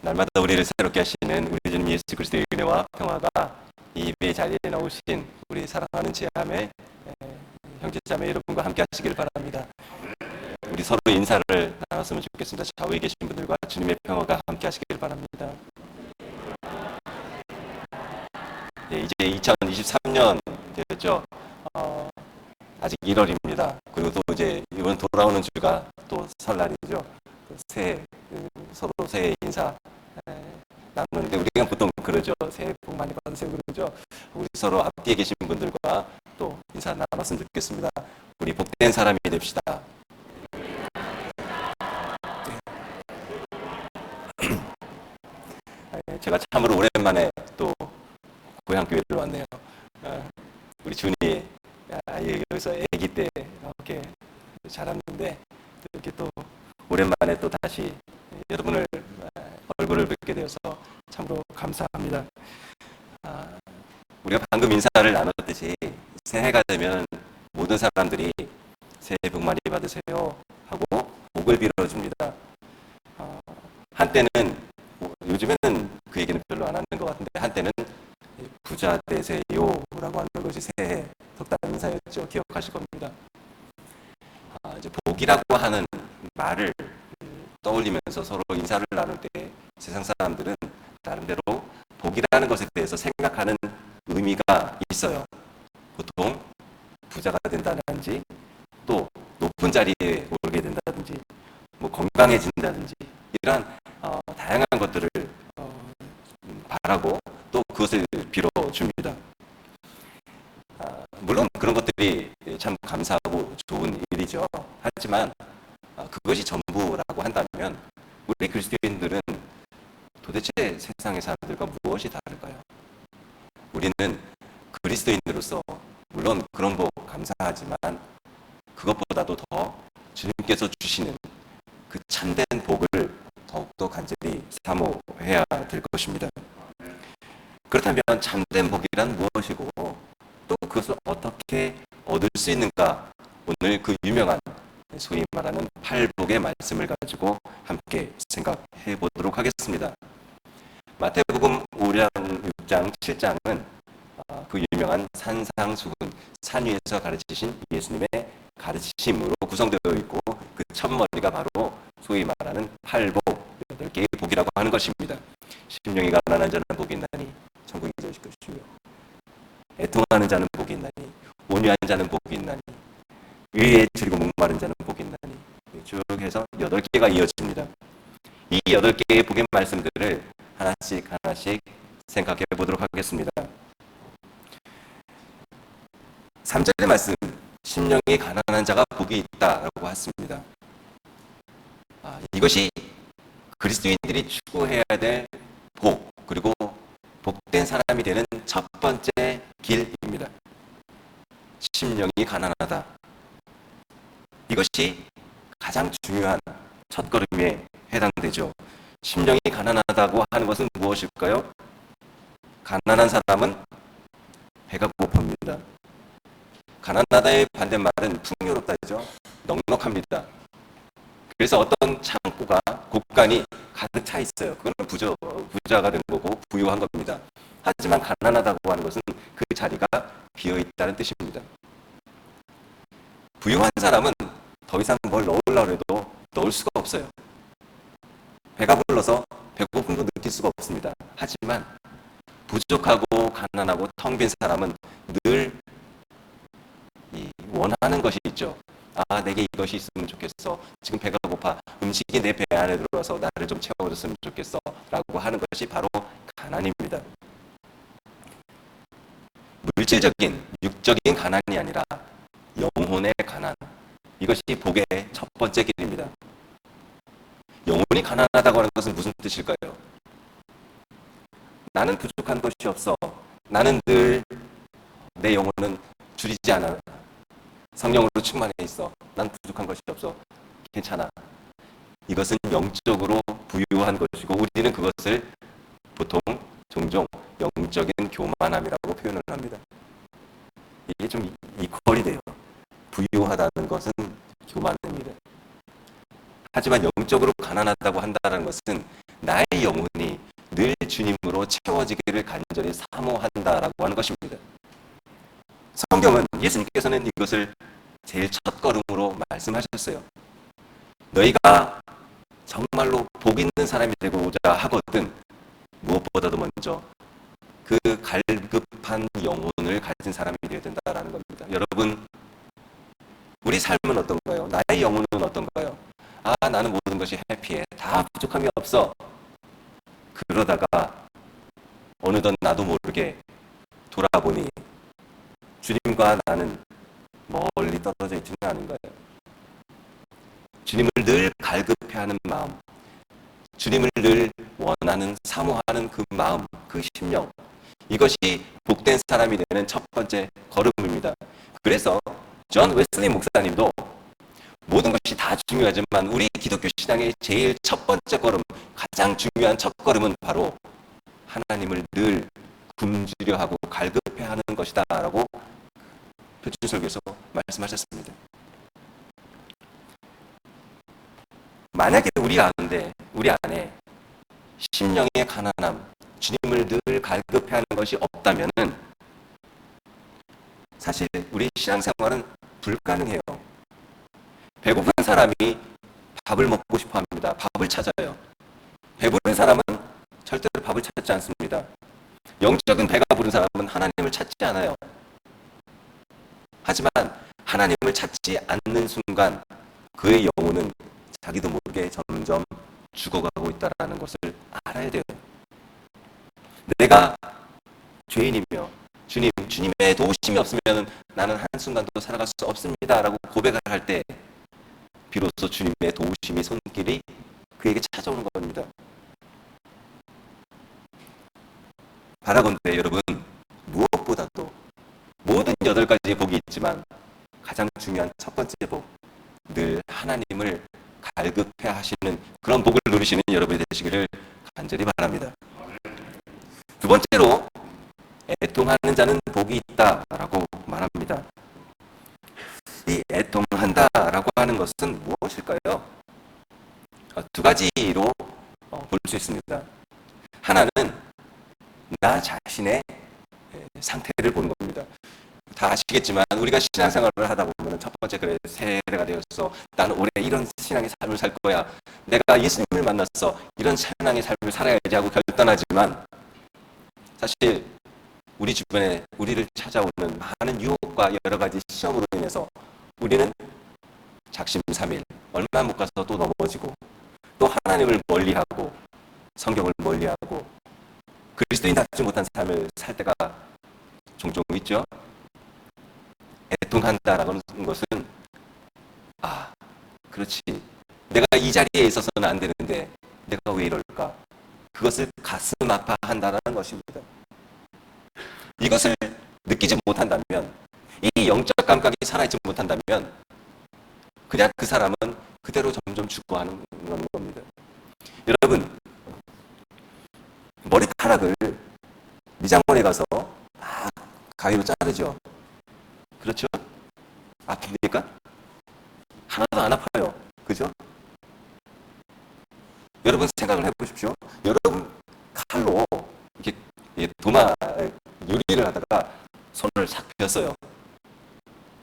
날마다 우리를 새롭게 하시는 우리 주님 예수 그리스도의 은혜와 평화가 이 예배 자리에 나오신 우리 사랑하는 제자매 형제자매 여러분과 함께 하시길 바랍니다. 우리 서로 인사를 나눴으면 좋겠습니다. 좌우에 계신 분들과 주님의 평화가 함께 하시길 바랍니다. 이제 2023년 되었죠. 아직 1월입니다. 그리고 또 이제 이번 돌아오는 주가 또 설날이죠. 새해, 서로 새해 인사 나누는데 우리가 보통 그러죠. 새해 복 많이 받으세요 그러죠. 우리 서로 앞뒤에 계신 분들과 또 인사 나눴으면 좋겠습니다. 우리 복된 사람이 됩시다. 제가 참으로 오랜만에 또 고향 교회를 왔네요. 우리 준이 여기서 아기 때 이렇게 자랐는데 이렇게 또 오랜만에 또 다시 여러분을 얼굴을 뵙게 되어서 참으로 감사합니다. 우리가 방금 인사를 나눴듯이 새해가 되면 모든 사람들이 새해 복 많이 받으세요 하고 복을 빌어줍니다. 한때는 요즘에는 그 얘기는 별로 안 하는 것 같은데 한때는 부자 되세요라고 하는 것이 새해 덕담 인사였죠. 기억하실 겁니다. 이제 복이라고 하는 말을 떠올리면서 서로 인사를 나눌 때 세상 사람들은 나름대로 복이라는 것에 대해서 생각하는 의미가 있어요. 보통 부자가 된다든지 또 높은 자리에 오르게 된다든지 뭐 건강해진다든지 이러한 다양한 것들을 바라고 또 그것을 빌어줍니다. 물론 그런 것들이 참 감사하고 좋은 일이죠. 하지만 그것이 전부라고 한다면 우리 그리스도인들은 도대체 세상의 사람들과 무엇이 다를까요? 우리는 그리스도인으로서 물론 그런 복 감사하지만 그것보다도 더 주님께서 주시는 그 참된 복을 더욱더 간절히 사모해야 될 것입니다. 그렇다면 참된 복이란 무엇이고 또 그것을 어떻게 얻을 수 있는가? 오늘 그 유명한 소위 말하는 팔복의 말씀을 가지고 함께 생각해 보도록 하겠습니다. 마태복음 5장, 6장, 7장은 그 유명한 산상수훈, 산 위에서 가르치신 예수님의 가르치심으로 구성되어 있고 그 첫머리가 바로 소위 말하는 팔복, 8개의 복이라고 하는 것입니다. 심령이 가난한 자는 복이 있나니 천국이 이르실 것이며 애통하는 자는 복이 있나니 온유한 자는 복이 있나니 위에 줄이고 목마른 자는 복이 있나니 쭉 해서 8개가 이어집니다. 이 8개의 복의 말씀들을 하나씩 생각해 보도록 하겠습니다. 3절의 말씀, 심령이 가난한 자가 복이 있다라고 했습니다. 이것이 그리스도인들이 추구해야 될 복, 그리고 복된 사람이 되는 첫 번째 길입니다. 심령이 가난하다. 이것이 가장 중요한 첫걸음에 해당되죠. 심령이 가난하다고 하는 것은 무엇일까요? 가난한 사람은 배가 고픕니다. 가난하다의 반대말은 풍요롭다죠. 넉넉합니다. 그래서 어떤 창고가 곳간이 가득 차 있어요. 그건 부자가 된 거고 부유한 겁니다. 하지만 가난하다고 하는 것은 그 자리가 비어 있다는 뜻입니다. 부유한 사람은 더 이상 뭘 넣으려고 해도 넣을 수가 없어요. 배가 불러서 배고픔도 느낄 수가 없습니다. 하지만 부족하고 가난하고 텅 빈 사람은 늘 원하는 것이 있죠. 내게 이것이 있으면 좋겠어. 지금 배가 고파. 음식이 내 배 안에 들어와서 나를 좀 채워줬으면 좋겠어. 라고 하는 것이 바로 가난입니다. 물질적인, 육적인 가난이 아니라 영혼의 가난. 이것이 복의 첫 번째 길입니다. 영혼이 가난하다고 하는 것은 무슨 뜻일까요? 나는 부족한 것이 없어. 나는 늘 내 영혼은 줄이지 않아. 성령으로 충만해 있어. 난 부족한 것이 없어. 괜찮아. 이것은 영적으로 부유한 것이고 우리는 그것을 보통 종종 영적인 교만함이라고 표현을 합니다. 이게 좀 이퀄이 돼요. 부유하다는 것은 교만입니다. 하지만 영적으로 가난하다고 한다는 것은 나의 영혼이 늘 주님으로 채워지기를 간절히 사모한다라고 하는 것입니다. 성경은 예수님께서는 이것을 제일 첫 걸음으로 말씀하셨어요. 너희가 정말로 복 있는 사람이 되고자 하거든 무엇보다도 먼저 그 갈급한 영혼을 가진 사람이 되어야 된다라는 겁니다. 여러분, 우리 삶은 어떤가요? 나의 영혼은 어떤가요? 나는 모든 것이 해피해. 다 부족함이 없어. 그러다가 어느덧 나도 모르게 돌아보니 주님과 나는 멀리 떨어져 있지는 않은가요? 주님을 늘 갈급해하는 마음, 주님을 늘 원하는, 사모하는 그 마음, 그 심령, 이것이 복된 사람이 되는 첫 번째 걸음입니다. 그래서 존 웨슬리 목사님도 모든 것이 다 중요하지만 우리 기독교 신앙의 제일 첫 번째 걸음, 가장 중요한 첫 걸음은 바로 하나님을 늘 굶주려 하고 갈급해하는 것이다 라고 표준설교에서 말씀하셨습니다. 만약에 우리 안에 심령의 가난함, 주님을 늘 갈급해하는 것이 없다면은 사실 우리 신앙생활은 불가능해요. 배고픈 사람이 밥을 먹고 싶어 합니다. 밥을 찾아요. 배부른 사람은 절대로 밥을 찾지 않습니다. 영적인 배가 부른 사람은 하나님을 찾지 않아요. 하지만 하나님을 찾지 않는 순간 그의 영혼은 자기도 모르게 점점 죽어가고 있다는 것을 알아야 돼요. 내가 죄인이며 주님의 도우심이 없으면 나는 한순간도 살아갈 수 없습니다 라고 고백을 할 때 비로소 주님의 도우심이 손길이 그에게 찾아오는 겁니다. 바라건대 여러분, 무엇보다도 모든 8가지 복이 있지만 가장 중요한 첫 번째 복, 늘 하나님을 갈급해 하시는 그런 복을 누리시는 여러분이 되시기를 간절히 바랍니다. 두 번째로 애통하는 자는 복이 있다라고 말합니다. 이 애통한다라고 하는 것은 무엇일까요? 두 가지로 볼 수 있습니다. 하나는 나 자신의 상태를 보는 겁니다. 다 아시겠지만 우리가 신앙생활을 하다 보면 첫 번째 그래 세대가 되어서 나는 올해 이런 신앙의 삶을 살 거야. 내가 예수님을 만났어. 이런 신앙의 삶을 살아야지 하고 결단하지만 사실 우리 주변에 우리를 찾아오는 많은 유혹과 여러 가지 시험으로 인해서 우리는 작심삼일 얼마 못 가서 또 넘어지고 또 하나님을 멀리하고 성경을 멀리하고 그리스도인답지 못한 삶을 살 때가 종종 있죠. 애통한다라는 것은 그렇지, 내가 이 자리에 있어서는 안 되는데 내가 왜 이럴까, 그것을 가슴 아파한다는 것입니다. 이것을 느끼지 못한다면, 이 영적 감각이 살아있지 못한다면 그냥 그 사람은 그대로 점점 죽어가는 겁니다. 여러분, 머리카락을 미장원에 가서 가위로 자르죠. 그렇죠? 아픕니까? 하나도 안 아파요. 그죠? 여러분 생각을 해보십시오. 여러분 칼로 이렇게 도마 요리를 하다가 손을 싹 베었어요.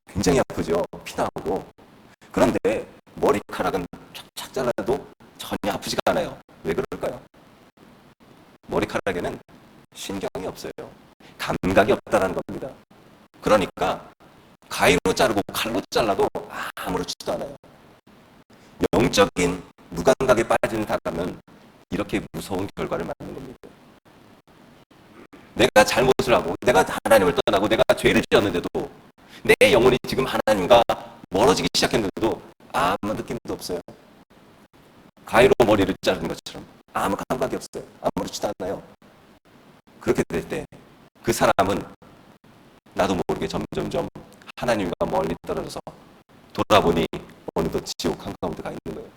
굉장히 아프죠? 피 나오고. 그런데 머리카락은 착착 잘라도 전혀 아프지가 않아요. 왜 그럴까요? 머리카락에는 신경이 없어요. 감각이 없다는 겁니다. 그러니까 가위로 자르고 칼로 잘라도 아무렇지도 않아요. 영적인 무감각에 빠진 사람은 이렇게 무서운 결과를 맞는 겁니다. 내가 잘못을 하고 내가 하나님을 떠나고 내가 죄를 지었는데도 내 영혼이 지금 하나님과 멀어지기 시작했는데도 아무 느낌도 없어요. 가위로 머리를 자르는 것처럼 아무 감각이 없어요. 아무렇지도 않아요. 그렇게 될 때 그 사람은 나도 모르게 점점점 하나님과 멀리 떨어져서 돌아보니 어느덧 지옥 한가운데 가 있는 거예요.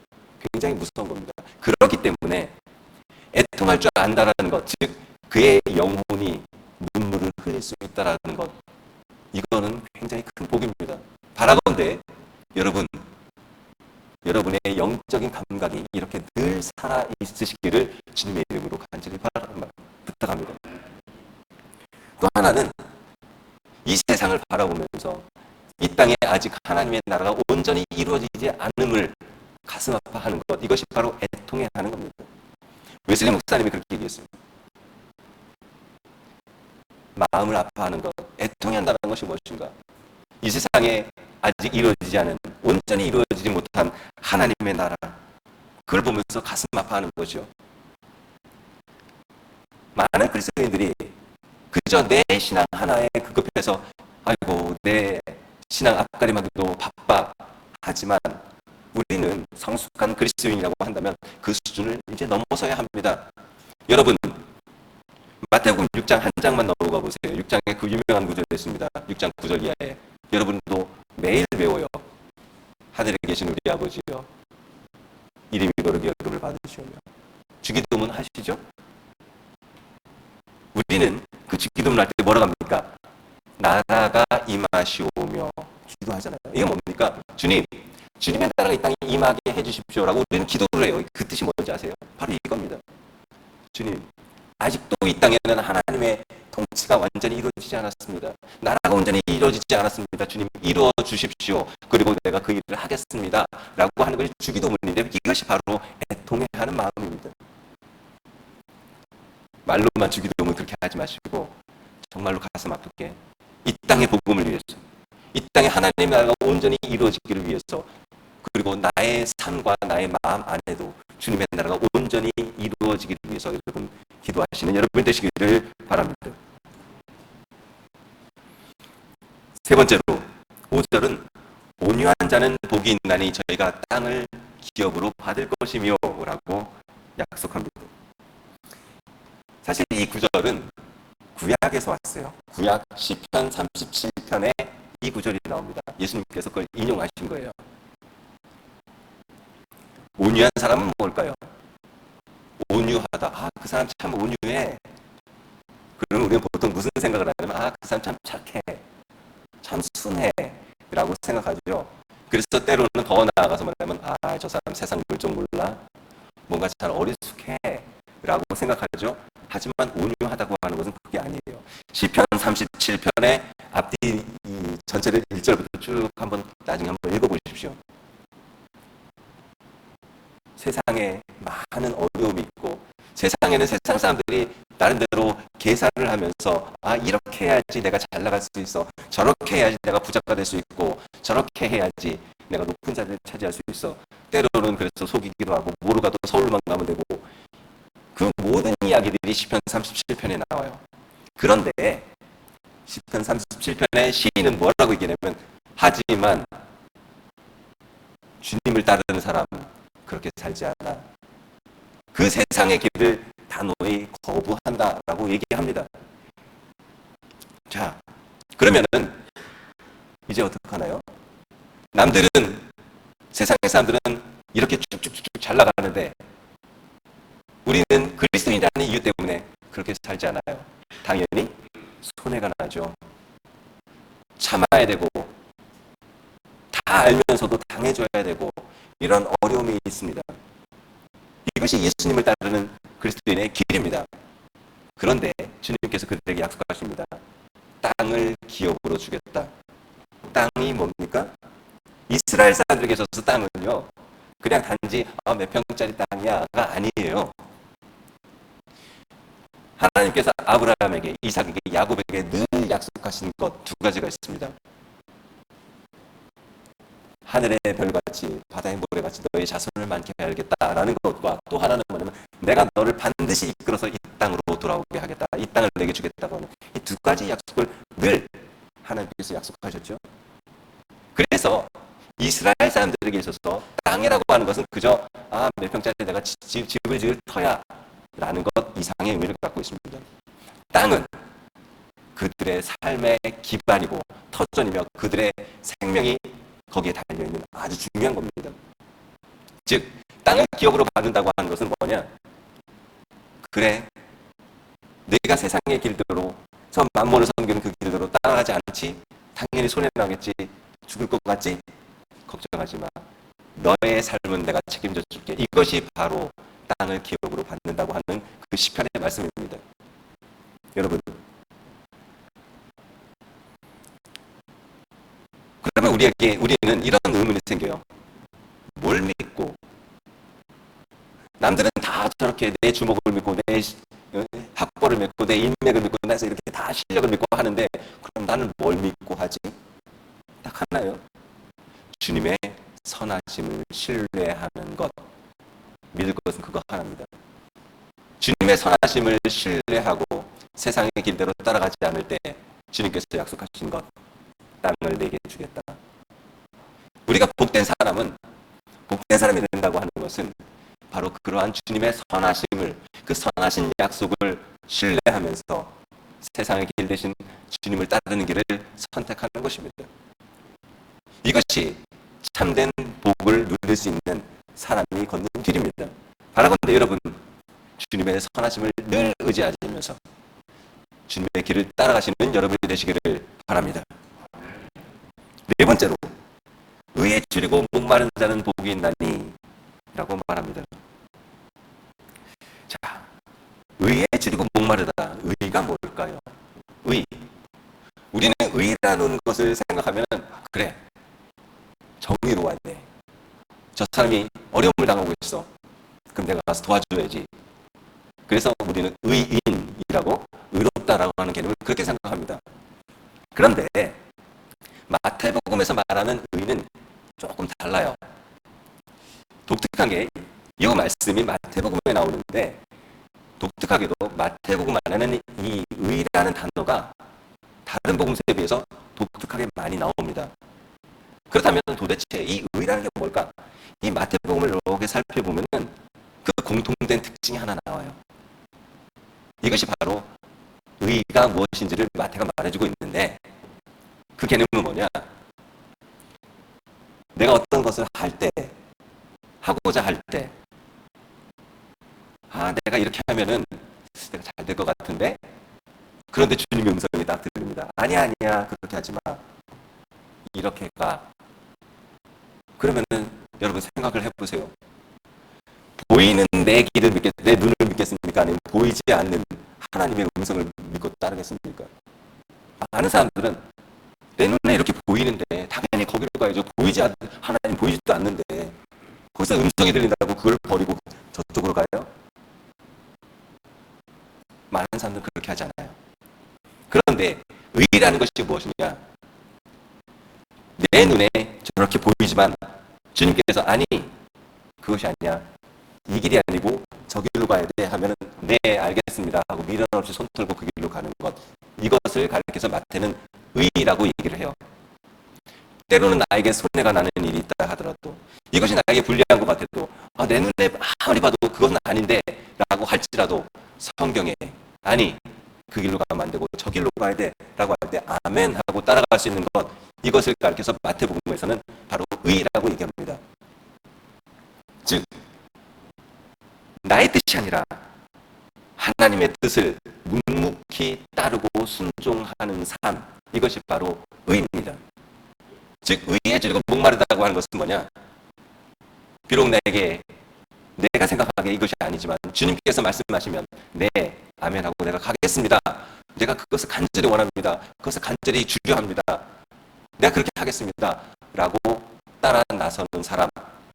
굉장히 무서운 겁니다. 그렇기 때문에 애통할 줄 안다라는 것, 즉 그의 영혼이 눈물을 흘릴 수 있다라는 것, 이거는 굉장히 큰 복입니다. 바라건대 여러분, 여러분의 영적인 감각이 이렇게 늘 살아 있으시기를 주님의 이름으로 간절히 부탁합니다. 또 하나는 이 세상을 바라보면서 이 땅에 아직 하나님의 나라가 온전히 이루어지지 않음을 가슴 아파하는 것, 이것이 바로 애통해하는 겁니다. 웨슬리 목사님이 그렇게 얘기했습니다. 마음을 아파하는 것, 애통해한다는 것이 무엇인가? 이 세상에 아직 이루어지지 않은, 온전히 이루어지지 못한 하나님의 나라, 그걸 보면서 가슴 아파하는 거죠. 많은 그리스도인들이 그저 내 신앙 하나에 급급해서 아이고 내 신앙 앞가림하기도 바빠 하지만 우리는 성숙한 그리스도인이라고 한다면 그 수준을 이제 넘어서야 합니다. 여러분, 마태복음 6장 한 장만 넘어가 보세요. 6장에 그 유명한 구절이 있습니다. 6장 9절 이하에. 여러분도 매일 배워요. 하늘에 계신 우리 아버지여, 이름이 거룩히 여김을 받으시오며. 주기도문 하시죠? 우리는 그 주기도문 할 때 뭐라고 합니까? 나라가 임하시오며 기도하잖아요. 이게 뭡니까? 주님, 주님의 나라가 이 땅에 임하게 해주십시오라고 우리는 기도를 해요. 그 뜻이 뭔지 아세요? 바로 이겁니다. 주님, 아직도 이 땅에는 하나님의 통치가 완전히 이루어지지 않았습니다. 나라가 온전히 이루어지지 않았습니다. 주님, 이루어 주십시오. 그리고 내가 그 일을 하겠습니다. 라고 하는 것이 주기도문인데 이것이 바로 애통해하는 마음입니다. 말로만 주기도문 그렇게 하지 마시고 정말로 가슴 아프게 이 땅의 복음을 위해서, 이 땅에 하나님의 나라가 온전히 이루어지기를 위해서, 그리고 나의 삶과 나의 마음 안에도 주님의 나라가 온전히 이루어지기를 위해서 여러분 기도하시는 여러분 되시기를 바랍니다. 세 번째로 5절은 온유한 자는 복이 있나니 저희가 땅을 기업으로 받을 것이며 라고 약속합니다. 사실 이 구절은 구약에서 왔어요. 구약 시편 37편에 이 구절이 나옵니다. 예수님께서 그걸 인용하신 거예요. 온유한 사람은 뭘까요? 온유하다. 아, 그 사람 참 온유해. 그러면 우리는 보통 무슨 생각을 하냐면 그 사람 참 착해. 참 순해. 라고 생각하죠. 그래서 때로는 더 나아가서 말하면 저 사람 세상 물정 몰라. 뭔가 잘 어리숙해. 라고 생각하죠. 하지만 온유하다고 하는 것은 그게 아니에요. 시편 37편의 앞뒤 이 전체를 1절부터 쭉 나중에 한번 읽어보십시오. 세상에 많은 어려움이 있고 세상에는 세상 사람들이 나름대로 계산을 하면서 이렇게 해야지 내가 잘 나갈 수 있어, 저렇게 해야지 내가 부자가 될 수 있고, 저렇게 해야지 내가 높은 자리를 차지할 수 있어. 때로는 그래서 속이기도 하고 모르가도 서울만 가면 되고, 그 모든 이야기들이 시편 37편에 나와요. 그런데 시편 37편의 시인은 뭐라고 얘기하냐면 하지만 주님을 따르는 사람 그렇게 살지 않아. 그 세상의 길을 단호히 거부한다라고 얘기합니다. 자, 그러면은 이제 어떡하나요? 남들은, 세상의 사람들은 이렇게 쭉쭉쭉 잘 나가는데 우리는 그리스도인이라는 이유 때문에 그렇게 살지 않아요. 당연히 손해가 나죠. 참아야 되고 다 알면서도 당해줘야 되고 이런 어려움이 있습니다. 이것이 예수님을 따르는 그리스도인의 길입니다. 그런데 주님께서 그들에게 약속하십니다. 땅을 기업으로 주겠다. 땅이 뭡니까? 이스라엘 사람들에게 있어서 땅은요, 그냥 단지 몇 평짜리 땅이야가 아니에요. 하나님께서 아브라함에게, 이삭에게, 야곱에게 늘 약속하신 것 두 가지가 있습니다. 하늘의 별같이 바다의 모래같이 너의 자손을 많게 하겠다라는 것과 또 하나는 뭐냐면 내가 너를 반드시 이끌어서 이 땅으로 돌아오게 하겠다. 이 땅을 내게 주겠다고 하는 이 두 가지 약속을 늘 하나님께서 약속하셨죠. 그래서 이스라엘 사람들에게 있어서 땅이라고 하는 것은 그저 몇 평짜리 내가 집을 지을 터야 라는 것 이상의 의미를 갖고 있습니다. 땅은 그들의 삶의 기반이고 터전이며 그들의 생명이 거기에 달려있는 아주 중요한 겁니다. 즉 땅을 기업으로 받는다고 하는 것은 뭐냐? 그래, 내가 세상의 길대로 저 만몬을 섬기는 그 길대로 따라가지 않지? 당연히 손해나겠지? 죽을 것 같지? 걱정하지 마. 너의 삶은 내가 책임져 줄게. 이것이 바로 땅을 기업으로 받는다고 하는 그 시편의 말씀입니다. 여러분, 그러면 우리는 이런 의문이 생겨요. 뭘 믿고? 남들은 다 저렇게 내 주먹을 믿고 내 학벌을 믿고 내 인맥을 믿고 나서 이렇게 다 실력을 믿고 하는데, 그럼 나는 뭘 믿고 하지? 딱 하나요. 주님의 선하심을 신뢰하는 것. 믿을 것은 그거 하나입니다. 주님의 선하심을 신뢰하고 세상의 길대로 따라가지 않을 때 주님께서 약속하신 것, 땅을 내게 주겠다. 우리가 복된 사람이 된다고 하는 것은 바로 그러한 주님의 선하심을, 그 선하신 약속을 신뢰하면서 세상의 길 대신 주님을 따르는 길을 선택하는 것입니다. 이것이 참된 복을 누릴 수 있는 사람이 걷는 길입니다. 바라건대 여러분, 주님의 선하심을 늘 의지하시면서 주님의 길을 따라가시는 여러분이 되시기를 바랍니다. 네 번째로, 의에 줄이고 목마른 자는 복이 있나니 라고 말합니다. 자, 의에 줄이고 목마르다. 의가 뭘까요? 우리는 의라는 것을 생각하면, 그래, 정의로워야 돼. 저 사람이 어려움을 당하고 있어. 그럼 내가 가서 도와줘야지. 그래서 우리는 의인이라고, 의롭다라고 하는 개념을 그렇게 생각합니다. 그런데 마태복음에서 말하는 의는 조금 달라요. 독특한 게, 이 말씀이 마태복음에 나오는데 독특하게도 마태복음 안에는 이 의라는 단어가 다른 복음서에 비해서 독특하게 많이 나옵니다. 그렇다면 도대체 이 의라는 게 뭘까? 이 마태복음을 이렇게 살펴보면 그 공통된 특징이 하나 나와요. 이것이 바로 의가 무엇인지를 마태가 말해주고 있는데, 그 개념은 뭐냐? 내가 어떤 것을 하고자 할 때, 내가 이렇게 하면은 내가 잘 될 것 같은데, 그런데 주님의 음성이 딱 들립니다. 아니야, 그렇게 하지 마. 이렇게 가. 그러면은 여러분 생각을 해보세요. 보이는 내 길을 내 눈을 믿겠습니까? 아니면 보이지 않는 하나님의 음성을 믿고 따르겠습니까? 많은 사람들은 내 눈에 이렇게 보이는데 당연히 거기로 가야죠. 하나님 보이지도 않는데 거기서 음성이 들린다고 그걸 버리고 저쪽으로 가요? 많은 사람들은 그렇게 하지 않아요. 그런데 의라는 것이 무엇이냐? 내 눈에 저렇게 보이지만 주님께서 아니, 그것이 아니야. 이 길이 아니고 저 길로 가야 돼 하면은 네, 알겠습니다 하고 미련 없이 손 들고 그 길로 가는 것. 이것을 가르쳐서 마태는 의라고 얘기를 해요. 때로는 나에게 손해가 나는 일이 있다 하더라도, 이것이 나에게 불리한 것 같아도, 내 눈에 아무리 봐도 그것은 아닌데 라고 할지라도 성경에 아니, 그 길로 가면 안 되고 저 길로 가야 돼 라고 할 때 아멘 하고 따라갈 수 있는 것, 이것을 가르쳐서 마태복음에서는 바로 의라고 얘기합니다. 즉, 나의 뜻이 아니라 하나님의 뜻을 묵묵히 따르고 순종하는 삶, 이것이 바로 의입니다. 즉, 의에 줄이고 목마르다고 하는 것은 뭐냐? 비록 내가 생각하기에 이것이 아니지만 주님께서 말씀하시면 네, 아멘하고 내가 가겠습니다. 내가 그것을 간절히 원합니다. 그것을 간절히 주려합니다. 내가 그렇게 하겠습니다 라고 따라 나서는 사람,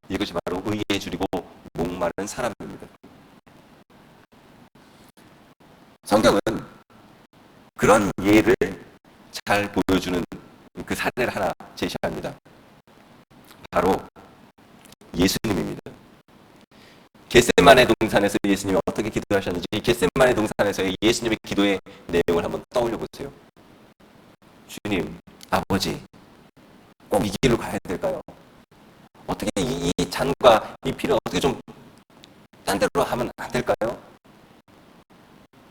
이것이 바로 의에 줄이고 목마른 사람입니다. 성경은 그런 예를 잘 보여주는 그 사례를 하나 제시합니다. 바로 예수님입니다. 겟세마네 동산에서 예수님이 어떻게 기도하셨는지, 겟세마네 동산에서의 예수님의 기도의 내용을 한번 떠올려 보세요. 주님, 아버지, 꼭 이 길로 가야 될까요? 어떻게 이 잔과 이 피를 어떻게 좀 딴 데로 하면 안 될까요?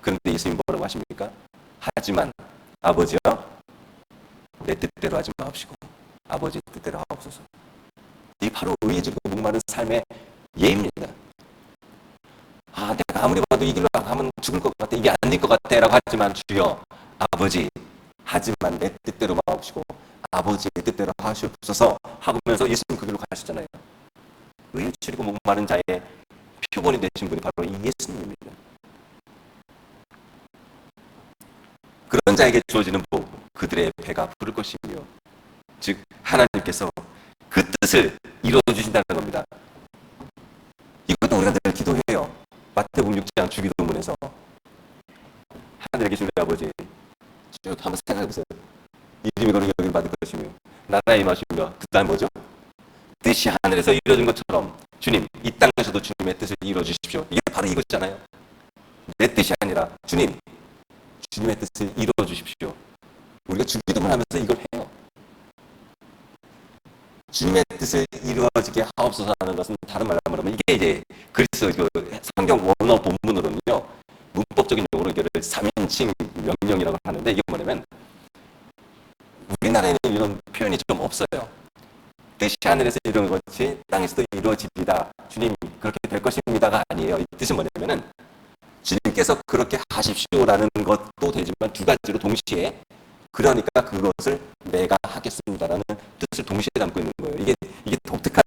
그런데 예수님 뭐라고 하십니까? 하지만 아버지여, 내 뜻대로 하지 마옵시고 아버지 뜻대로 하옵소서. 이 바로 의에 줄이고 목마른 삶의 예입니다. 내가 아무리 봐도 이 길로 가면 죽을 것 같아, 이게 아닐 것 같아 라고 하지만 주여, 아버지, 하지만 내 뜻대로 마옵시고 아버지의 뜻대로 하시옵소서 하면서 예수님 그 길로 가셨잖아요. 의에 줄이고 목마른 자의 표본이 되신 분이 바로 이 예수님입니다. 그런 자에게 주어지는 복, 그들의 배가 부를 것이며, 즉 하나님께서 그 뜻을 이루어주신다는 겁니다. 이것도 우리가 늘 기도해요. 마태복음 6장 주기도문에서 하늘에 계신 우리 아버지, 쭉 한번 생각해보세요. 이름이 거룩히 여김 받을 것이며 나라에 임하시며, 그 다음 뭐죠? 뜻이 하늘에서 이루어진 것처럼 주님, 이 땅에서도 주님의 뜻을 이루어주십시오. 이게 바로 이것잖아요. 내 뜻이 아니라 주님, 주님의 뜻을 이루어주십시오. 우리가 주기도문 하면서 이걸 해요. 주님의 뜻을 이루어지게 하옵소서 하는 것은 다른 말로 하면 이게 이제 그리스 성경 원어 본문으로는요, 문법적인 용어로 이거를 3인칭 명령이라고 하는데, 이게 뭐냐면 우리나라에는 이런 표현이 좀 없어요. 뜻이 하늘에서 이루어진 것이 땅에서도 이루어지리다. 주님 그렇게 될 것입니다가 아니에요. 이 뜻은 뭐냐면은 주님께서 그렇게 하십시오라는 것도 되지만 두 가지로 동시에, 그러니까 그것을 내가 하겠습니다라는 뜻을 동시에 담고 있는 거예요. 이게 독특한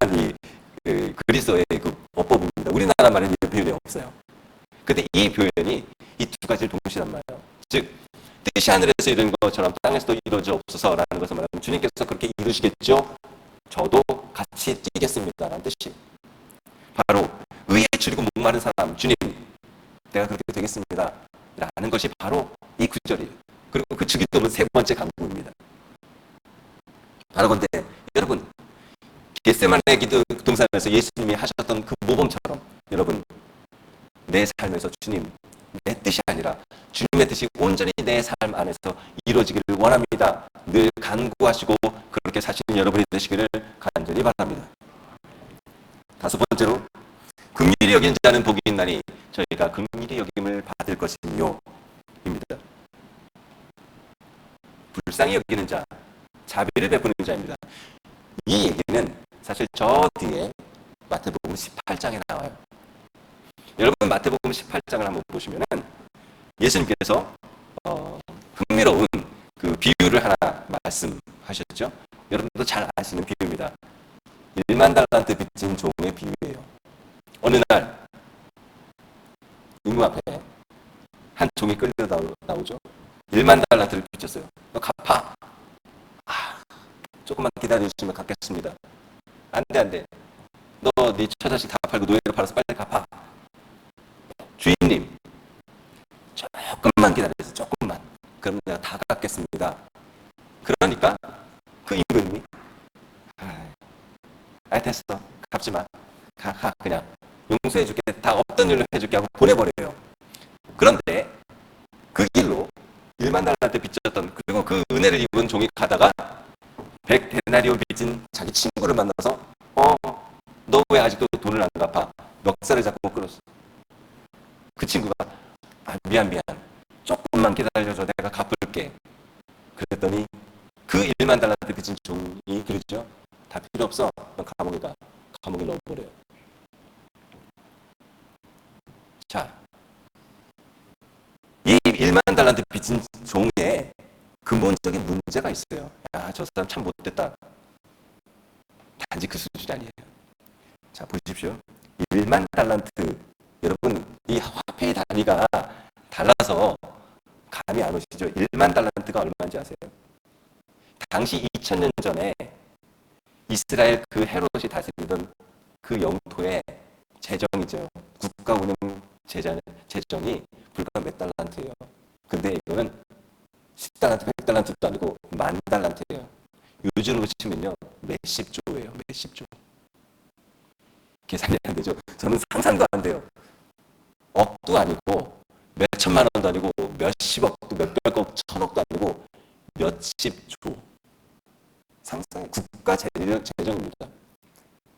그리스어의 그 어법입니다. 우리나라 말에는 이 표현이 없어요. 근데 이 표현이 이 두 가지를 동시에 담아요. 즉 뜻이 하늘에서 이루어진 것처럼 땅에서도 이루어지옵소서라는 것을 말하면 주님께서 그렇게 이루시겠죠? 저도 같이 뛰겠습니다라는 뜻이, 바로 의에 줄이고 목마른 사람, 주님 내가 그렇게 되겠습니다 라는 것이 바로 이 구절이에요. 그리고 그 주기도문 세 번째 강구입니다. 바로 근데 여러분, 겟세마네 기도 동산에서 예수님이 하셨던 그 모범처럼 여러분, 내 삶에서 주님, 내 뜻이 아니라 주님의 뜻이 온전히 내 삶 안에서 이루어지기를 원합니다. 늘 간구하시고 그렇게 사시는 여러분이 되시기를 간절히 바랍니다. 다섯 번째로, 긍휼히 여긴 자는 복이 있나니 저희가 긍휼히 여김을 받을 것이며 입니다. 불쌍히 여기는 자, 자비를 베푸는 자입니다. 이 얘기는 사실 저 뒤에 마태복음 18장에 나와요. 여러분, 마태복음 18장을 한번 보시면은 예수님께서 흥미로운 그 비유를 하나 말씀하셨죠. 여러분도 잘 아시는 비유입니다. 1만 달란트 빚진 종의 비유예요. 어느 날 임금 앞에 한 종이 끌려 나오죠. 1만 달란트를 빚졌어요. 너 갚아. 조금만 기다려주시면 갚겠습니다. 안 돼. 너 네 처자식 다 팔고 노예를 팔아서 빨리 갚아. 주인님, 조금만 기다려주세요. 조금만. 그럼 내가 다 갚겠습니다. 그러니까 그 임금이 됐어. 갚지 마. 가 그냥. 용서해줄게. 다 없던 일로 해줄게 하고 보내버려요. 그런데 그 길로 1만 달란트 빚졌던, 그리고 그 은혜를 입은 종이 가다가 100데나리온 빚진 자기 친구를 만나서 너 왜 아직도 돈을 안 갚아? 멱살을 잡고 끌었어. 그 친구가 미안 조금만 기다려줘. 내가 갚을게. 그랬더니 그 1만 달란트 빚진 종이 그랬죠. 다 필요 없어. 너 감옥에 넣어버려요. 자, 이 1만 달란트 빚진 종에 근본적인 문제가 있어요. 저 사람 참 못됐다. 단지 그 수준이 아니에요. 자, 보십시오. 1만 달란트, 여러분 이 화폐의 단위가 달라서 감이 안 오시죠? 1만 달란트가 얼마인지 아세요? 당시 2000년 전에 이스라엘 그 헤롯이 다스리던 그 영토의 재정이죠. 국가 운영 재정이 불과 몇 달란트예요. 근데 이거는 10달란트, 100달란트도 아니고 10,000달란트예요. 요즘으로 치면요, 몇십 조예요. 몇십 조. 계산이 안 되죠. 저는 상상도 안 돼요. 억도 아니고 몇 천만 원도 아니고 몇십억도, 몇백억, 천억도 아니고 몇십 조. 상상 국가 재정입니다.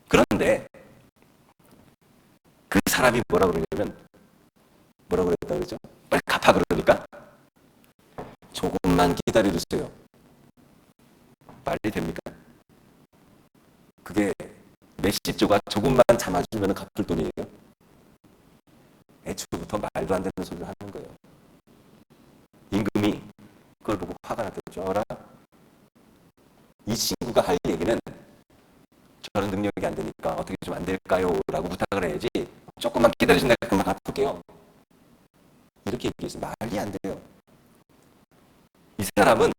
그런데 그 사람이 뭐라고 그랬다 그러죠? 빨리 갚아 그러니까 조금만 기다려주세요. 말이 됩니까? 그게 몇십 조가 조금만 참아주면 갚을 돈이에요. 애초부터 말도 안 되는 소리를 하는 거예요. 임금이 그걸 보고 화가 났겠죠. 어라? 이 친구가 할 얘기는 저런 능력이 안 되니까 어떻게 좀 안 될까요? 라고 부탁을 해야지. 조금만 기다리시면 내가 금방 갚을게요. 이렇게 얘기해서 말이 안 돼요. 이 사람은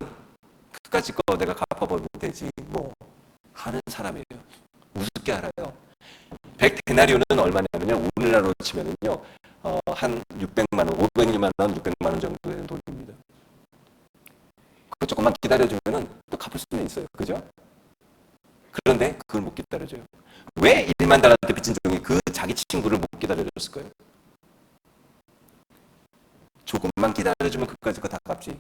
그까짓 거 내가 갚아버리면 되지 뭐 하는 사람이에요. 우습게 알아요. 100데나리온은 얼마냐면요. 오늘날로 치면은요. 한 600만 원, 500만 원, 600만 원 정도 되는 돈입니다. 그 조금만 기다려주면은 또 갚을 수는 있어요. 그죠? 그런데 그걸 못 기다려줘요. 왜 1만 달러한테 빚진 종이 그 자기 친구를 못 기다려줬을까요? 조금만 기다려주면 그까짓 거 다 갚지.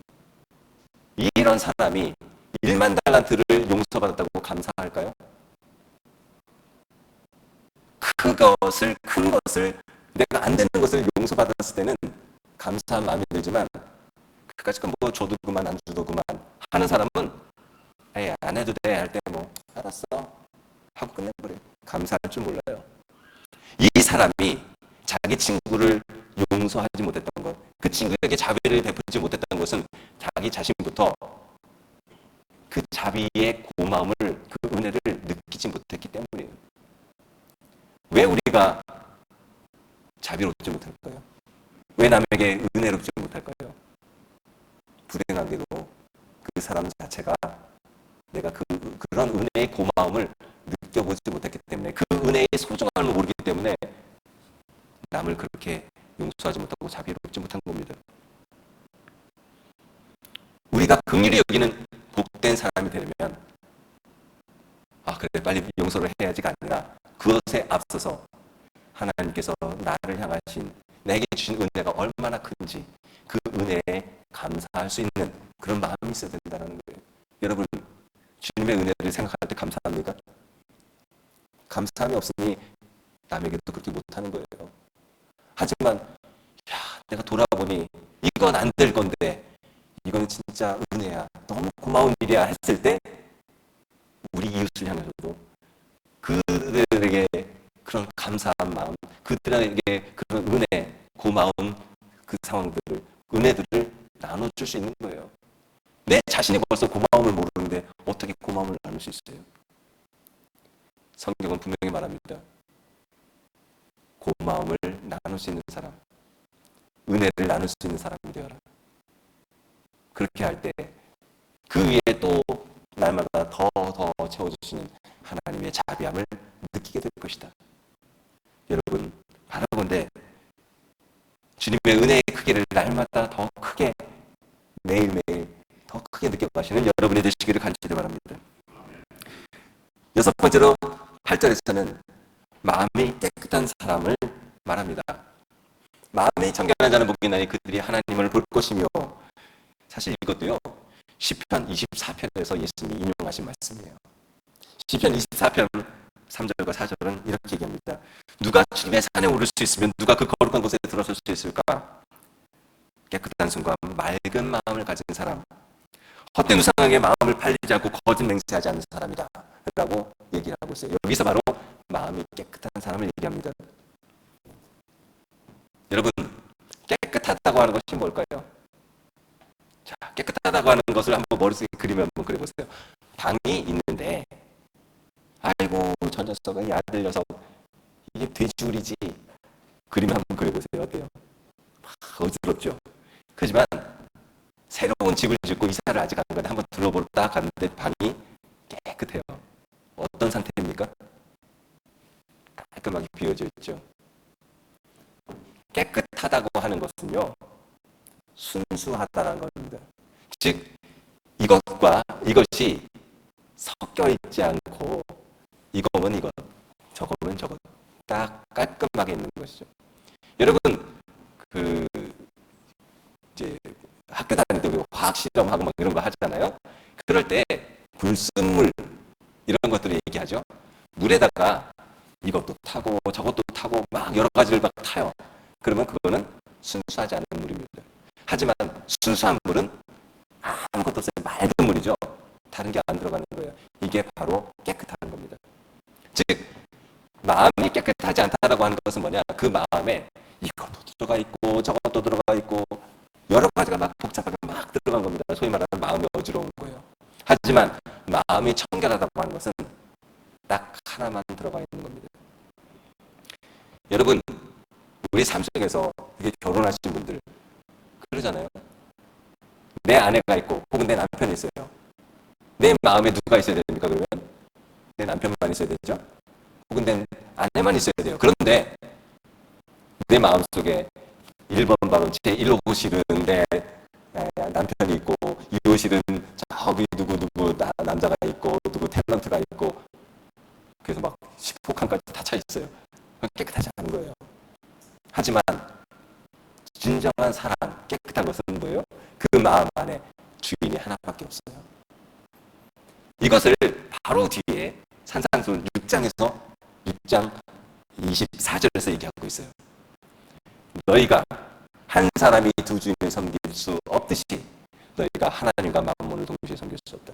이런 사람이 1만 달란트를 용서받았다고 감사할까요? 큰 것을, 내가 안 되는 것을 용서받았을 때는 감사한 마음이 들지만, 그까짓 건 뭐 줘도 그만, 안 줘도 그만 하는 사람은, 에이, 안 해도 돼, 할 때 뭐, 알았어. 하고 끝내버려요. 감사할 줄 몰라요. 이 사람이 자기 친구를 용서하지 못했던 것, 그 친구에게 자비를 베풀지 못했던 것은 자기 자신부터 그 자비의 고마움을, 그 은혜를 느끼지 못했기 때문이에요. 왜 우리가 자비롭지 못할까요? 왜 남에게 은혜롭지 못할까요? 불행하게도 그 사람 자체가 내가 그런 은혜의 고마움을 느껴보지 못했기 때문에, 그 은혜의 소중함을 모르기 때문에 남을 그렇게 용서하지 못하고 자비롭지 못한 겁니다. 우리가 긍휼히 여기는 복된 사람이 되려면, 아 그래 빨리 용서를 해야지가 아니라, 그것에 앞서서 하나님께서 나를 향하신, 내게 주신 은혜가 얼마나 큰지 그 은혜에 감사할 수 있는 그런 마음이 있어야 된다는 거예요. 여러분, 주님의 은혜를 생각할 때 감사합니까? 감사함이 없으니 남에게도 그렇게 못하는 거예요. 하지만 내가 돌아보니 이건 안 될 건데 이건 진짜 은혜야, 너무 고마운 일이야 했을 때, 우리 이웃을 향해서도 그들에게 그런 감사한 마음, 그들에게 그런 은혜, 고마운 그 상황들을, 은혜들을 나눠줄 수 있는 거예요. 내 자신이 벌써 고마움을 모르는데 어떻게 고마움을 나눌 수 있어요? 성경은 분명히 말합니다. 고마움을 나눌 수 있는 사람, 은혜를 나눌 수 있는 사람이 되어라. 그렇게 할 때 그 위에 또 날마다 더 채워주시는 하나님의 자비함을 느끼게 될 것이다. 여러분, 바라본데 주님의 은혜의 크기를 날마다 더 크게, 매일매일 더 크게 느껴가시는 여러분이 되시기를 간절히 바랍니다. 6번째로 8절에서는 마음이 깨끗한 사람을 말합니다. 마음이 청결한 자는 복이 나니 그들이 하나님을 볼 것이며, 사실 이것도요 시편 24편에서 예수님이 인용하신 말씀이에요. 시편 24편 3절과 4절은 이렇게 얘기합니다. 누가 주님의 산에 오를 수 있으면 누가 그 거룩한 곳에 들어설 수 있을까? 깨끗한 손과 맑은 마음을 가진 사람, 헛된 우상에게 마음을 팔리지 않고 거짓 맹세하지 않는 사람이다 라고 얘기를 하고 있어요. 여기서 바로 마음이 깨끗한 사람을 얘기합니다. 여러분, 깨끗하다고 하는 것이 뭘까요? 자, 깨끗하다고 하는 것을 한번 머릿속에 그리면 한번 그려보세요. 방이 있는데, 아이고 저 녀석은 이 아들 녀석 이게 돼지우리지, 그림 한번 그려보세요. 어때요? 어지럽죠. 그렇지만 새로운 집을 짓고 이사를 아직 안 가는데 한번 들어보러 딱 갔는데 방이 깨끗해요. 어떤 상태입니까? 깔끔하게 비워져 있죠. 깨끗하다고 하는 것은요 순수하다는 겁니다. 즉 이것과 이것이 섞여 있지 않고, 이거면 이것, 저거면 저것, 딱 깔끔하게 있는 것이죠. 여러분, 이제 학교 다닐 때 과학 실험하고 막 이런 거 하잖아요. 그럴 때 불순물 이런 것들을 얘기하죠. 물에다가 이것도 타고 저것도 타고 막 여러 가지를 막 타요. 그러면 그거는 순수하지 않은 물입니다. 하지만 순수한 물은 아무것도 없어요. 맑은 물이죠. 다른 게 안 들어가는 거예요. 이게 바로 깨끗한 겁니다. 즉 마음이 깨끗하지 않다라고 하는 것은 뭐냐, 그 마음에 이것도 들어가 있고 저것도 들어가 있고 여러 가지가 막 복잡하게 막 들어간 겁니다. 소위 말하는 마음이 어지러운 거예요. 하지만 마음이 청결하다고 하는 것은 딱 하나만 들어가 있는 겁니다. 여러분, 우리 삶 속에서 이게 결혼하신 분들 그러잖아요. 내 아내가 있고 혹은 내 남편이 있어요. 내 마음에 누가 있어야 됩니까? 그러면 내 남편만 있어야 되죠? 혹은 내 아내만 있어야 돼요. 그런데 내 마음속에 1번 방은 제 1호실은 내 남편이 있고 2호실은 저기 누구 남자가 있고 누구 탤런트가 있고 그래서 막 10호칸까지 다 차 있어요. 깨끗하지 않은 거예요. 하지만 진정한 사랑, 깨끗한 것은 뭐예요? 그 마음 안에 주인이 하나밖에 없어요. 이것을 바로 뒤에 산상수훈 6장에서 6장 24절에서 얘기하고 있어요. 너희가 한 사람이 두 주인을 섬길 수 없듯이 너희가 하나님과 만몬을 동시에 섬길 수 없다.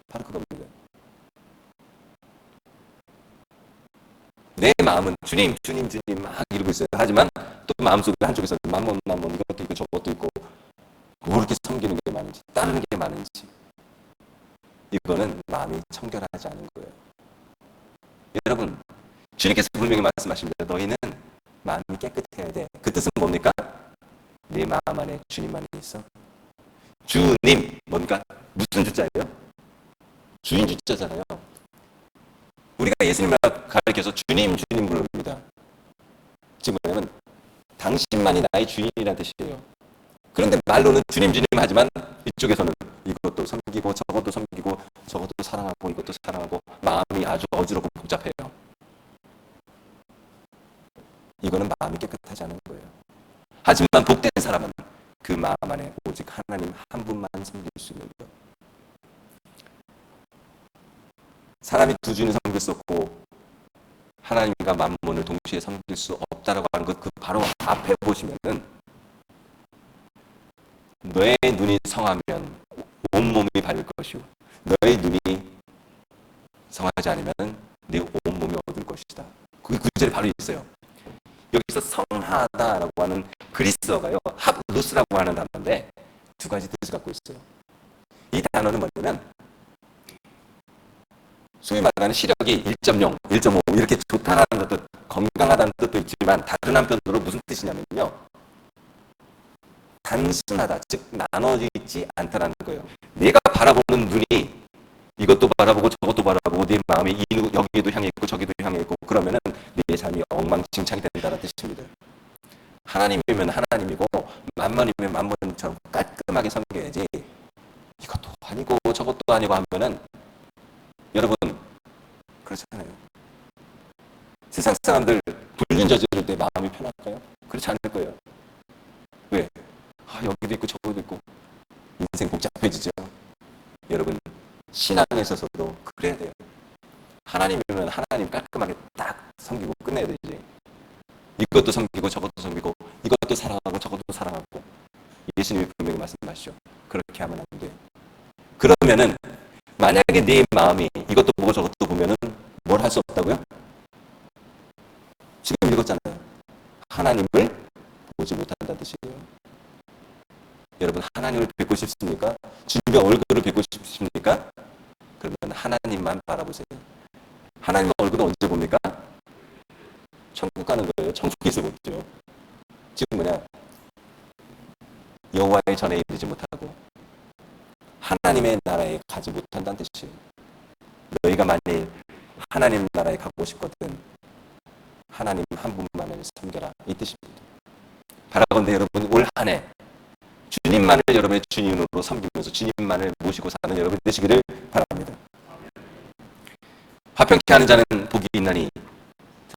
바로 그겁니다. 내 마음은 주님 막 이러고 있어요. 하지만 또 마음속에 한쪽에서 만몬 이것도 있고 저것도 있고 뭐 이렇게 섬기는 게 많은지 다른 게 많은지 이거는 마음이 청결하지 않은 거예요. 여러분, 주님께서 분명히 말씀하십니다. 너희는 마음이 깨끗해야 돼. 그 뜻은 뭡니까? 내 마음 안에 주님만이 있어. 주님, 뭔가 무슨 주자예요? 주인 주자잖아요. 우리가 예수님을 가르쳐서 주님 부릅니다. 지금 뭐냐면 당신만이 나의 주인이라는 뜻이에요. 그런데 말로는 주님 하지만 이쪽에서는 이것도 섬기고 저것도 섬기고 저것도 사랑하고 이것도 사랑하고 마음이 아주 어지럽고 복잡해요. 이거는 마음이 깨끗하지 않은 거예요. 하지만 복된 사람은 그 마음 안에 오직 하나님 한 분만 섬길 수 있는 거예요. 사람이 두 주인을 섬길 수 없고 하나님과 만몬을 동시에 섬길 수 없다라고 하는 것 그 바로 앞에 보시면은 너의 눈이 성하면 온몸이 밝을 것이고 너의 눈이 성하지 않으면 내 온몸이 어두울 것이다. 그 구절이 바로 있어요. 여기서 성하다라고 하는 그리스어가요. 합루스라고 하는 단어인데 두 가지 뜻을 갖고 있어요. 이 단어는 뭐냐면 소위 말하는 시력이 1.0, 1.5 이렇게 좋다라는 것도 건강하다는 뜻도 있지만 다른 한편으로 무슨 뜻이냐면요. 단순하다, 즉 나눠지지 않다라는 거예요. 내가 바라보는 눈이 이것도 바라보고 저것도 바라보고 내 마음이 여기도 향해 있고 저기도 향해 있고 그러면은 내 삶이 엉망진창이 된다는 뜻입니다. 하나님이면 하나님이고 만몬이면 만몬처럼 깔끔하게 섬겨야지 이것도 아니고 저것도 아니고 하면은 여러분 그렇잖아요. 세상 사람들 불륜 저지를 때 마음이 편할까요? 그렇지 않을 거예요. 왜? 여기도 있고 저기도 있고 인생 복잡해지죠. 여러분 신앙에 있어서도 그래야 돼요. 하나님이면 하나님 깔끔하게 딱 섬기고 끝내야 되지. 이것도 섬기고 저것도 섬기고 이것도 사랑하고 저것도 사랑하고 예수님이 분명히 말씀하시죠. 그렇게 하면 안 돼요. 그러면은 만약에 네 마음이 이것도 보고 저것도 보면은 뭘 할 수 없다고요? 지금 읽었잖아요. 하나님을 보지 못한다는 뜻이에요. 여러분 하나님을 뵙고 싶습니까? 주님의 얼굴을 뵙고 싶습니까? 그러면 하나님만 바라보세요. 하나님 얼굴은 언제 봅니까? 천국 가는 거예요. 천국에서 보죠. 지금 뭐냐? 여호와의 전에 이르지 못하고 하나님의 나라에 가지 못한다는 뜻이에요. 너희가 만일 하나님 나라에 가고 싶거든 하나님 한 분만을 섬겨라 이 뜻입니다. 바라건대 여러분 올 한 해 주님만을 여러분의 주님으로 섬기면서 주님만을 모시고 사는 여러분 되시기를 바랍니다. 화평케 하는 자는 복이 있나니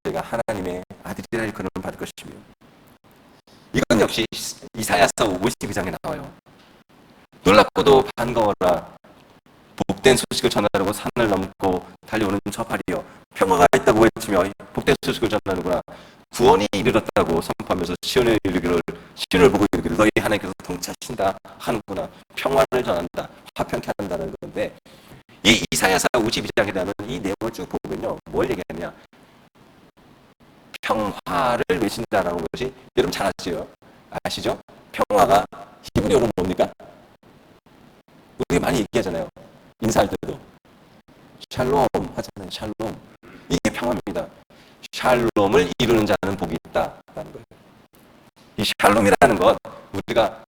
저희가 하나님의 아들이라 일컬음을 받을 것이며 이건 역시 이사야서 52장에 나와요. 놀랍고도 반가워라 복된 소식을 전하려고 산을 넘고 달려오는 저팔이여 평화가 있다고 외치며 복된 소식을 전하는구나. 구원이 이르렀다고 선포하면서 시온을 보고 이르기를 너희 하나님께서 동차신다 하는구나. 평화를 전한다. 화평케 한다는 건데 이 이사야서 52장에 대한 이 내용을 쭉 보면요. 뭘 얘기하냐. 평화를 외친다라는 것이 여러분 잘 아시죠? 평화가 히브리어로 뭡니까? 우리 많이 얘기하잖아요. 인사할 때도 샬롬 하잖아요. 샬롬. 평화입니다. 샬롬을 이루는 자는 복이 있다라는 거예요. 이 샬롬이라는 것, 우리가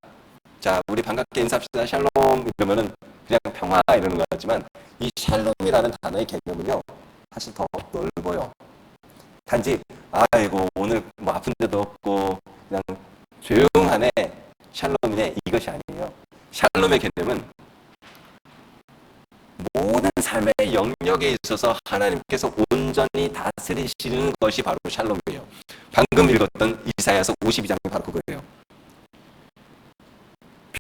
자 우리 반갑게 인사합시다 샬롬 이러면은 그냥 평화 이러는 것 같지만, 이 샬롬이라는 단어의 개념은요 사실 더 넓어요. 단지 아이고 오늘 뭐 아픈 데도 없고 그냥 조용하네 샬롬이네 이것이 아니에요. 샬롬의 개념은 모든 삶의 영역에 있어서 하나님께서 온전히 다스리시는 것이 바로 샬롬이에요. 방금 읽었던 이사야서 52장이 바로 그거예요.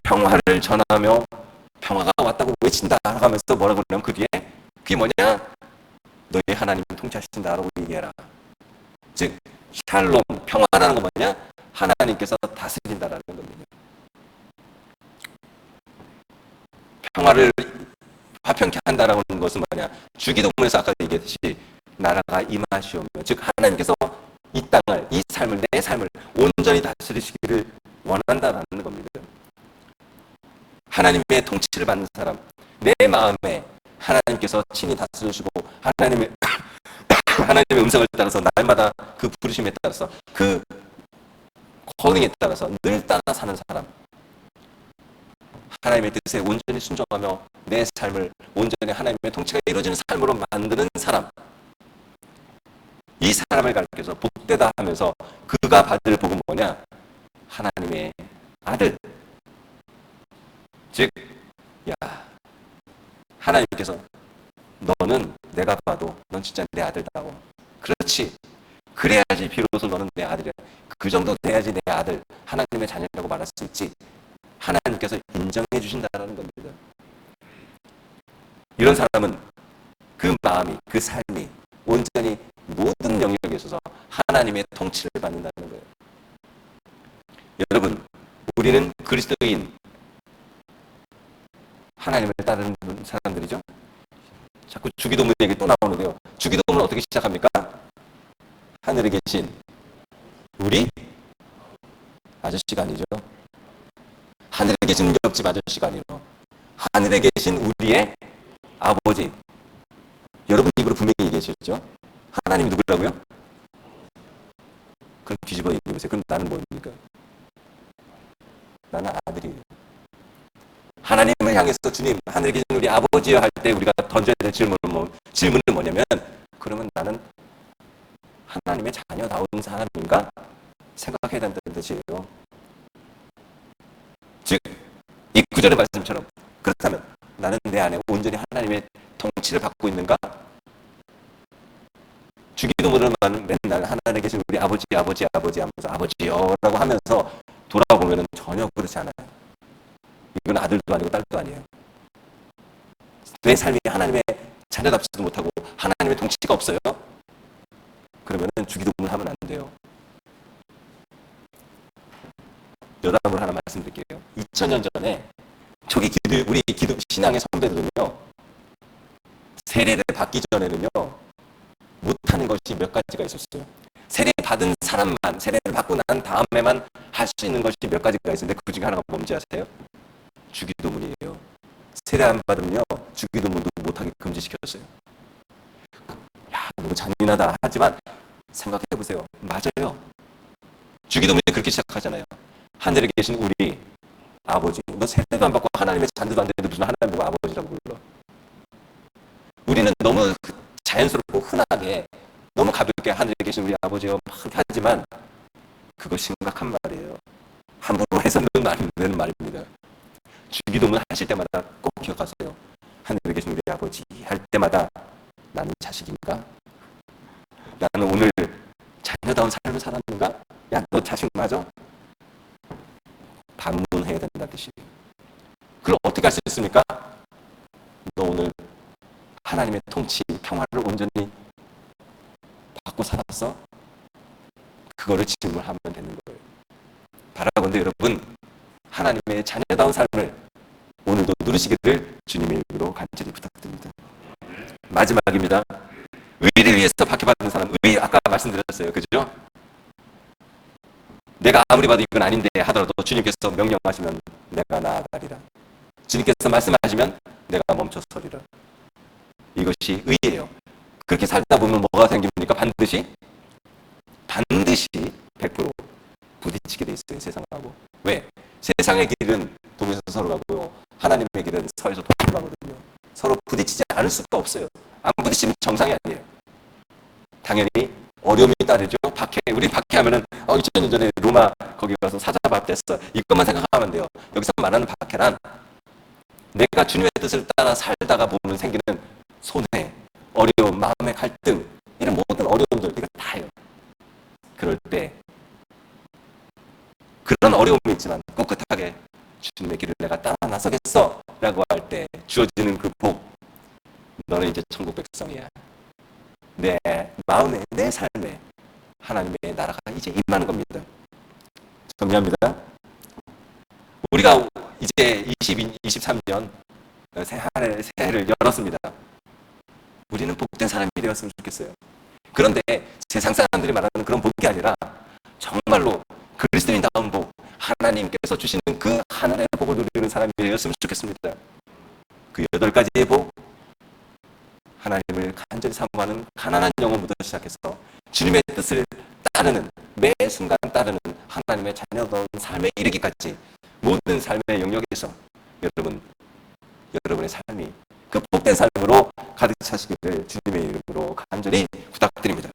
평화를 전하며 평화가 왔다고 외친다 하면서 뭐라고 그러냐면 그 뒤에 그게 뭐냐? 너희 하나님이 통치하신다라고 얘기해라. 즉 샬롬, 평화라는 건 뭐냐? 하나님께서 다스린다라는 겁니다. 평화를 화평케 한다라는 것은 뭐냐? 주기도문에서 아까 얘기했듯이 나라가 임하시오며, 즉 하나님께서 이 땅을, 이 삶을, 내 삶을 온전히 다스리시기를 원한다라는 겁니다. 하나님의 통치를 받는 사람, 내 마음에 하나님께서 친히 다스리시고 하나님의 음성을 따라서 날마다 그 부르심에 따라서 그 콜링에 따라서 늘 따라 사는 사람, 하나님의 뜻에 온전히 순종하며 내 삶을 온전히 하나님의 통치가 이루어지는 삶으로 만드는 사람, 이 사람을 가르쳐서 복되다 하면서 그가 받을 복은 뭐냐? 하나님의 아들. 즉, 야, 하나님께서 너는 내가 봐도 넌 진짜 내 아들다고. 그렇지. 그래야지 비로소 너는 내 아들이야. 그 정도 돼야지 내 아들, 하나님의 자녀라고 말할 수 있지. 하나님께서 인정해 주신다는 겁니다. 이런 사람은 그 마음이, 그 삶이 온전히 모든 영역에 있어서 하나님의 통치를 받는다는 거예요. 여러분, 우리는 그리스도인, 하나님을 따르는 사람들이죠. 자꾸 주기도문 얘기 또 나오는데요. 주기도문은 어떻게 시작합니까? 하늘에 계신 우리 아저씨가 아니죠. 하늘에 계신 옆집 아저씨가 아니죠. 하늘에 계신 우리의 아버지. 여러분 입으로 분명히 얘기하셨죠. 하나님이 누구라고요? 그럼 뒤집어 얘기해보세요. 그럼 나는 뭡니까? 나는 아들이에요. 하나님을 향해서 주님, 하늘에 계신 우리 아버지여 할 때 우리가 던져야 될 질문은 뭐냐면, 그러면 나는 하나님의 자녀다운 사람인가? 생각해야 된다는 뜻이에요. 즉, 이 구절의 말씀처럼 그렇다면 나는 내 안에 온전히 하나님의 통치를 받고 있는가? 주기도문으로만 맨날 하나님에 계신 우리 아버지 하면서 아버지여라고 하면서 돌아보면 전혀 그렇지 않아요. 이건 아들도 아니고 딸도 아니에요. 내 삶이 하나님의 자녀답지도 못하고 하나님의 통치가 없어요. 그러면 주기도문을 하면 안 돼요. 여담을 하나 말씀드릴게요. 2000년 전에 우리 기독 신앙의 선배들은요, 세례를 받기 전에는요 못하는 것이 몇 가지가 있었어요. 세례 받은 사람만, 세례를 받고 난 다음에만 할 수 있는 것이 몇 가지가 있었는데 그 중에 하나가 뭔지 아세요? 주기도문이에요. 세례 안 받으면요 주기도문도 못하게 금지시켰어요. 야, 너무 잔인하다 하지만 생각해보세요. 맞아요. 주기도문이 그렇게 시작하잖아요. 하늘에 계신 우리 아버지, 너 세례도 안 받고 하나님의 자녀도 안 되는데 무슨 하나님 보고 아버지라고 불러? 우리는 너무 자연스럽고 흔하게 너무 가볍게 하늘에 계신 우리 아버지요 하지만 그거 심각한 말이에요. 함부로 해서는 안 되는 말입니다. 주기도문 하실 때마다 꼭 기억하세요. 하늘에 계신 우리 아버지 할 때마다 나는 자식인가? 나는 오늘 자녀다운 삶을 살았는가? 야, 너 자식 맞아? 반문해야 된다는 뜻이에요. 그럼 어떻게 할 수 있습니까? 너 오늘 하나님의 통치, 평화를 온전히 받고 살았어? 그거를 질문하면 되는 거예요. 바라건대 여러분, 하나님의 자녀다운 삶을 오늘도 누리시기를 주님의 이름으로 간절히 부탁드립니다. 마지막입니다. 의를 위해서 박해받는 사람, 의 아까 말씀드렸어요. 그죠? 내가 아무리 봐도 이건 아닌데 하더라도 주님께서 명령하시면 내가 나아가리라. 주님께서 말씀하시면 내가 멈춰서리라. 이것이 의예요. 그렇게 살다 보면 뭐가 생깁니까? 반드시 100% 부딪히게 돼 있어요, 세상하고. 왜? 세상의 길은 동에서 서로 가고요. 하나님의 길은 서에서 동으로 가거든요. 서로 부딪히지 않을 수가 없어요. 안 부딪히면 정상이 아니에요. 당연히 어려움이 따르죠. 우리 박해하면은 2000년 전에 로마 거기 가서 사자밥 됐어. 이것만 생각하면 돼요. 여기서 말하는 박해란 내가 주님의 뜻을 따라 살다가 보면 생기는 손해, 어려움, 마음의 갈등, 이런 모든 어려움들 이거 다요. 그럴 때 그런 어려움이 있지만 꿋꿋하게 주님의 길을 내가 따라 나서겠어 라고 할 때 주어지는 그 복, 너는 이제 천국 백성이야. 내 마음에, 내 삶에 하나님의 나라가 이제 임하는 겁니다. 정리합니다. 우리가 이제 23년 새해를 열었습니다. 우리는 복된 사람이 되었으면 좋겠어요. 그런데 세상 사람들이 말하는 그런 복이 아니라 정말로 그리스도인다운 복, 하나님께서 주시는 그 하늘의 복을 누리는 사람이 되었으면 좋겠습니다. 그 8가지의 복, 하나님을 간절히 사모하는 가난한 영혼부터 시작해서 주님의 뜻을 따르는, 매 순간 따르는 하나님의 자녀다운 삶에 이르기까지 모든 삶의 영역에서 여러분의 삶이 그 복된 삶으로 가득 차시기를 주님의 이름으로 간절히 부탁드립니다.